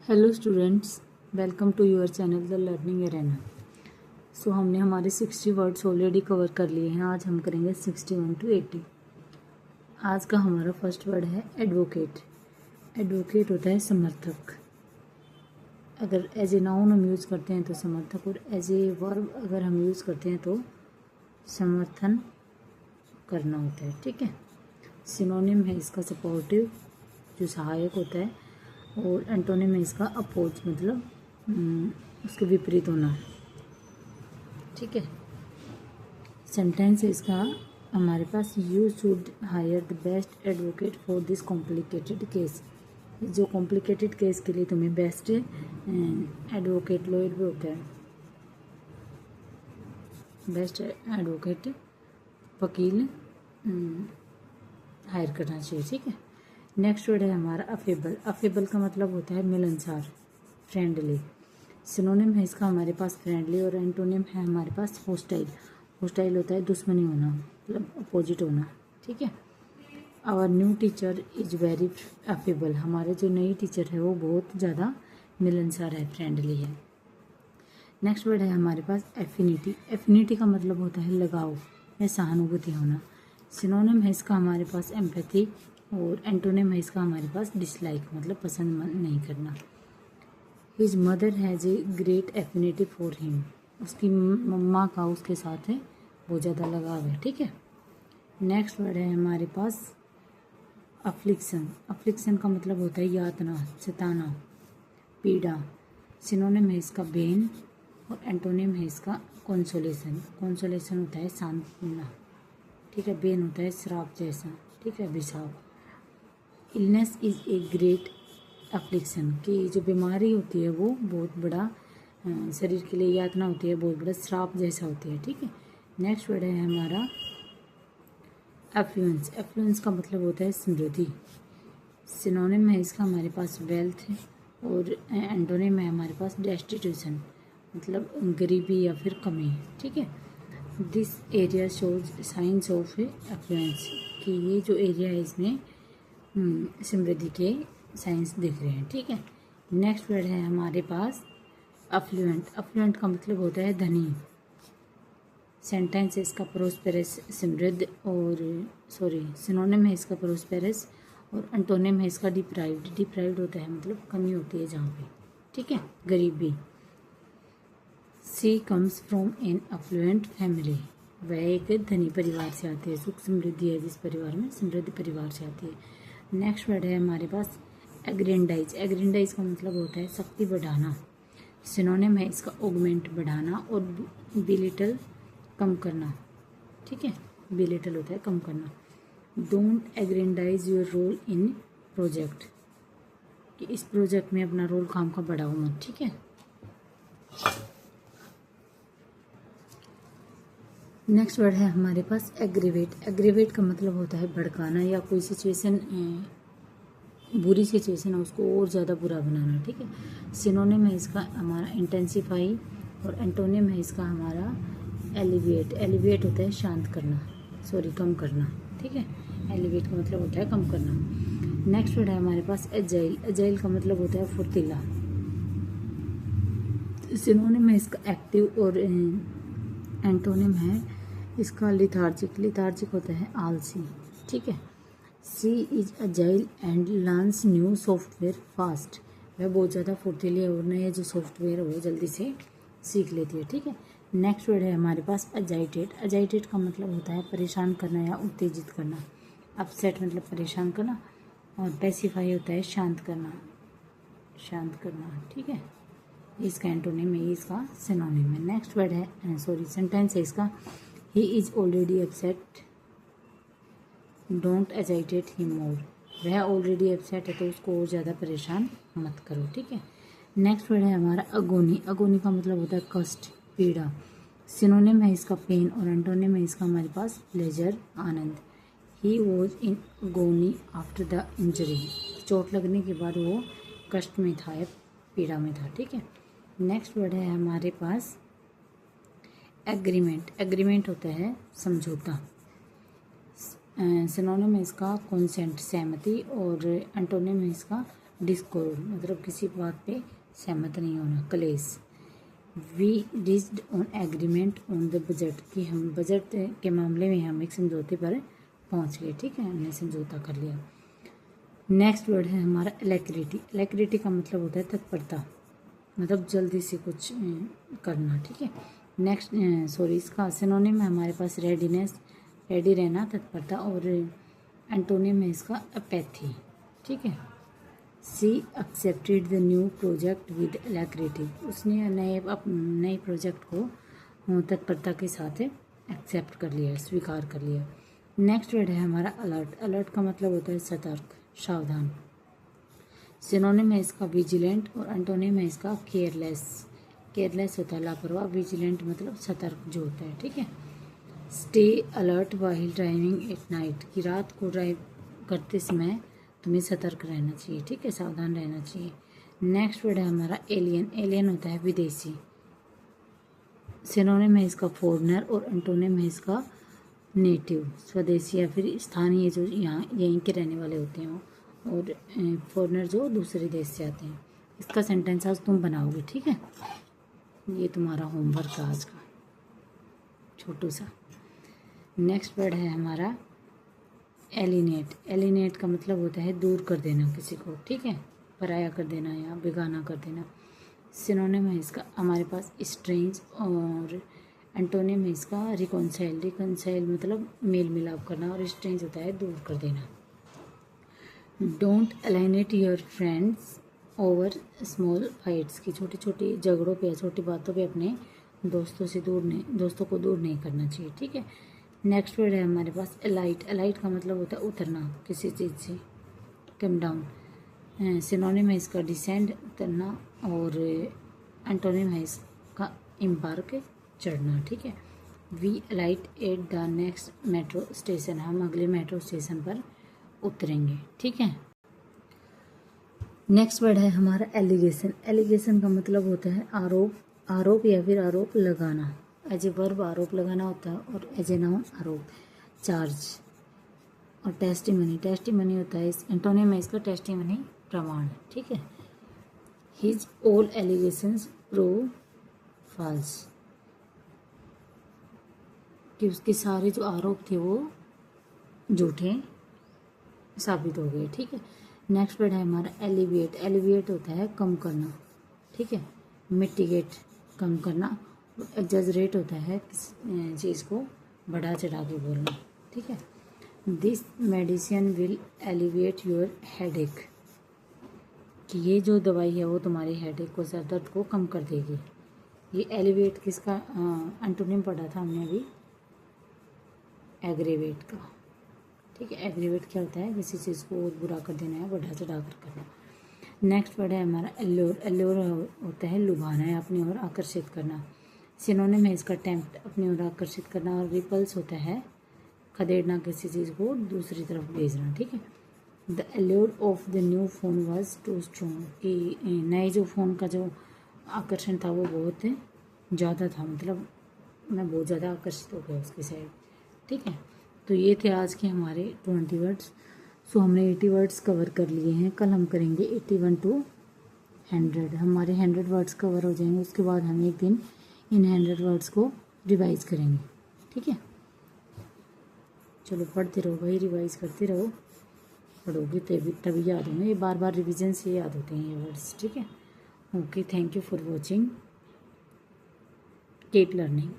Hello students, welcome to your channel the learning arena. So हमने हमारे 60 words already cover कर लिए हैं। आज हम करेंगे 61 to 80। आज का हमारा फर्स्ट वर्ड है एडवोकेट। एडवोकेट होता है समर्थक। अगर एज ए नाउन हम यूज़ करते हैं तो समर्थक, और एज ए वर्ब अगर हम यूज़ करते हैं तो समर्थन करना होता है। ठीक है। सिनोनिम है इसका सपोर्टिव, जो सहायक होता है, और एंटोनिम है इसका अपोज, मतलब उसके विपरीत होना। ठीक है। सेंटेंस है इसका हमारे पास, you should hire the best advocate for this complicated case. जो कॉम्प्लिकेटेड केस के लिए तुम्हें बेस्ट एडवोकेट, लॉयर भी होता है, बेस्ट एडवोकेट वकील हायर करना चाहिए। ठीक है। नेक्स्ट वर्ड है हमारा अफेबल। अफेबल का मतलब होता है मिलनसार, फ्रेंडली। सिनोनिम है इसका हमारे पास फ्रेंडली, और एंटोनिम है हमारे पास होस्टाइल। होस्टाइल होता है दुश्मनी होना, मतलब अपोजिट होना। ठीक है। Our new teacher is very affable. हमारे जो नई टीचर है वो बहुत ज़्यादा मिलनसार है, फ्रेंडली है। नेक्स्ट वर्ड है हमारे पास एफिनिटी। एफिनिटी का मतलब होता है लगाव या सहानुभूति होना। सिनोनिम है इसका हमारे पास एम्पैथी, और एंटोनिम है इसका हमारे पास डिसलाइक, मतलब पसंद नहीं करना। His mother has a great affinity for him. उसकी मम्मा का उसके साथ है बहुत ज़्यादा लगाव है। ठीक है। नेक्स्ट वर्ड है हमारे पास अफ्लिक्शन। अफ्लिक्शन का मतलब होता है यातना, सताना, पीड़ा। सिनोनिम है इसका बेन, और एंटोनिम है इसका कंसोलेशन। कंसोलेशन होता है सांत्वना। ठीक है। बेन होता है श्राप जैसा। ठीक है, अभिशाप। Illness is a great affliction, कि जो बीमारी होती है वो बहुत बड़ा शरीर के लिए यातना होती है, बहुत बड़ा श्राप जैसा होती है। ठीक है। नेक्स्ट वर्ड है हमारा एफ्लुएंस। एफ्लुएंस का मतलब होता है समृद्धि। सिनोनिम है इसका हमारे पास वेल्थ है, और एंटोनिम है हमारे पास डेस्टिट्यूशन, मतलब गरीबी या फिर कमी। ठीक है। This area shows science of affluence, कि ये जो एरिया है इसमें समृद्धि के साइंस दिख रहे हैं। ठीक है। नेक्स्ट वर्ड है हमारे पास अफ्लुएंट। अफ्लुएंट का मतलब होता है धनी। सेंटेंस है इसका प्रोस्पेरस, समृद्ध, और सिनोनिम है इसका प्रोस्पेरस, और एंटोनिम है इसका डिप्राइव्ड। डिप्राइव्ड होता है मतलब कमी होती है जहाँ पे। ठीक है, गरीबी। She comes from an affluent family. वह एक धनी परिवार से आती है। सुख समृद्धि है जिस परिवार में, समृद्ध परिवार से आती है। नेक्स्ट वर्ड है हमारे पास एग्रेंडाइज। एग्रेंडाइज का मतलब होता है शक्ति बढ़ाना। सिनोनिम है इसका ऑगमेंट, बढ़ाना, और बिलिटल, कम करना। ठीक है, बिलिटल होता है कम करना। Don't aggrandize your role in project, कि इस प्रोजेक्ट में अपना रोल काम का बढ़ाओ मत। ठीक है। नेक्स्ट वर्ड है हमारे पास एग्रीवेट। एग्रीवेट का मतलब होता है भड़काना, या कोई सिचुएशन, बुरी सिचुएशन है उसको और ज़्यादा बुरा बनाना। ठीक है। सिनोनिम है इसका हमारा इंटेंसिफाई, और एंटोनिम है इसका हमारा एलिविएट। एलिविएट होता है शांत करना, कम करना। ठीक है। एलिविएट का मतलब होता है कम करना। नेक्स्ट वर्ड है हमारे पास एजाइल। एजाइल का मतलब होता है फुर्तीला। सिनोनिम है इसका एक्टिव, और एंटोनिम है इसका लिथार्जिक। लिथार्जिक होता है आलसी। ठीक है। She is agile and learns new software fast. वह बहुत ज़्यादा फुर्तीली है, और नए जो सॉफ्टवेयर है वो जल्दी से सीख लेती है। ठीक है। नेक्स्ट वर्ड है हमारे पास अजाइटेड। अजाइटेड का मतलब होता है परेशान करना या उत्तेजित करना। अपसेट मतलब परेशान करना, और पैसिफाई होता है शांत करना, शांत करना। ठीक है। इसका एंटोनिम है, इसका सिनोनिम है। नेक्स्ट वर्ड है सेंटेंस है इसका, he is already upset, don't agitate him more. वह ऑलरेडी अपसेट है तो उसको और ज़्यादा परेशान मत करो। ठीक है। नेक्स्ट वर्ड है हमारा अगोनी। अगोनी का मतलब होता है कष्ट, पीड़ा। सिनोनिम है इसका पेन, और एंटोनिम है इसका हमारे पास प्लेजर, आनंद। He was in agony after the injury. चोट लगने के बाद वो कष्ट में था या पीड़ा में था। ठीक है। नेक्स्ट वर्ड है हमारे पास एग्रीमेंट। एग्रीमेंट होता है समझौता। सिनोनिम है इसका कॉन्सेंट, सहमति, और एंटोनिम है इसका डिस्कॉर्ड मतलब किसी बात पे सहमत नहीं होना, clash. We reached on agreement on the budget कि हम बजट के मामले में हम एक समझौते पर पहुंच गए, ठीक है, हमने समझौता कर लिया। नेक्स्ट वर्ड है हमारा एलेक्रिटी। एलेक्रिटी का मतलब होता है तत्परता, मतलब जल्दी से कुछ करना, ठीक है। नेक्स्ट इसका सिनोनिम है हमारे पास रेडीनेस, रेडी रहना, तत्परता, और एंटोनिम है इसका अपैथी, ठीक है। She accepted the new project with alacrity, उसने नए प्रोजेक्ट को तत्परता के साथ एक्सेप्ट कर लिया, स्वीकार कर लिया। नेक्स्ट वर्ड है हमारा अलर्ट। अलर्ट का मतलब होता है सतर्क, सावधान। सिनोनिम है इसका विजिलेंट और एंटोनिम है इसका केयरलेस। केयरलेस होता है लापरवाह, विजिलेंट मतलब सतर्क जो होता है, ठीक है। Stay alert while driving at night, कि रात को ड्राइव करते समय तुम्हें सतर्क रहना चाहिए, ठीक है, सावधान रहना चाहिए। नेक्स्ट वर्ड है हमारा एलियन। एलियन होता है विदेशी। सिनोनिम है इसका फॉरेनर और एंटोनिम है इसका नेटिव, स्वदेशी या फिर स्थानीय, जो यहाँ यहीं के रहने वाले होते हैं, और फॉरेनर जो दूसरे देश से आते हैं। इसका सेंटेंस आज तुम बनाओगे, ठीक है, ये तुम्हारा होमवर्क आज का छोटू सा। नेक्स्ट वर्ड है हमारा एलिनेट। एलिनेट का मतलब होता है दूर कर देना किसी को, ठीक है, पराया कर देना या बेगाना कर देना। सिनोनिम है इसका हमारे पास स्ट्रेंज और एंटोनिम है इसका रिकॉन्साइल। रिकॉन्साइल मतलब मेल मिलाप करना और स्ट्रेंज होता है दूर कर देना। Don't एलिनेट your friends over small fights, की छोटी छोटी झगड़ों पे या छोटी बातों पे अपने दोस्तों को दूर नहीं करना चाहिए, ठीक है। नेक्स्ट वर्ड है हमारे पास एलाइट। एलाइट का मतलब होता है उतरना किसी चीज़ से, कम डाउन। सिनोनिम है इसका डिसेंड, उतरना, और एंटोनिम है इसका एम्बार्क, चढ़ना, ठीक है। We alight at the next metro station, हम अगले मेट्रो स्टेशन पर उतरेंगे, ठीक है। नेक्स्ट वर्ड है हमारा एलिगेशन। एलिगेशन का मतलब होता है आरोप या फिर आरोप लगाना। एज ए वर्ब आरोप लगाना होता है और एज ए नाउन आरोप, चार्ज। और टेस्टिमनी, टेस्टिमनी होता है एंटोनिम है इसका टेस्टिमनी, प्रमाण, ठीक है। His all allegations prove false, कि उसके सारे जो आरोप थे वो झूठे साबित हो गए, ठीक है। नेक्स्ट वर्ड है हमारा एलिविएट। एलिविएट होता है कम करना, ठीक है। मिटिगेट कम करना। एग्जैजरेट होता है किसी चीज़ को बढ़ा चढ़ा के बोलना, ठीक है। This medicine will alleviate your headache, कि ये जो दवाई है वो तुम्हारी हेडेक को, सर दर्द को कम कर देगी। ये एलिविएट किसका एंटोनिम पढ़ा था हमने अभी, एग्रेवेट का, ठीक है। एग्रेवेट क्या होता है, किसी चीज़ को और बुरा कर देना है, बढ़ा चढ़ा कर करना। नेक्स्ट वर्ड है हमारा एल्योर। एल्योर होता है लुभाना या अपनी ओर आकर्षित करना। सिनोनिम है इसका टेम्प्ट, अपनी ओर आकर्षित करना, और रिपल्स होता है खदेड़ना, किसी चीज़ को दूसरी तरफ भेजना, ठीक है। The allure of the new phone was too strong, कि नए जो फ़ोन का जो आकर्षण था वो बहुत ज़्यादा था, मतलब मैं बहुत ज़्यादा आकर्षित हो गया उसकी साइड, ठीक है। तो ये थे आज के हमारे 20 वर्ड्स। सो हमने 80 वर्ड्स कवर कर लिए हैं। कल हम करेंगे 81 to 100, हमारे 100 वर्ड्स कवर हो जाएंगे। उसके बाद हम एक दिन इन 100 वर्ड्स को रिवाइज करेंगे, ठीक है। चलो पढ़ते रहो भाई, रिवाइज करते रहो, पढ़ोगे तभी याद होंगे। ये बार बार रिवीजन से याद होते हैं ये वर्ड्स, ठीक है। Okay, thank you for watching, keep learning.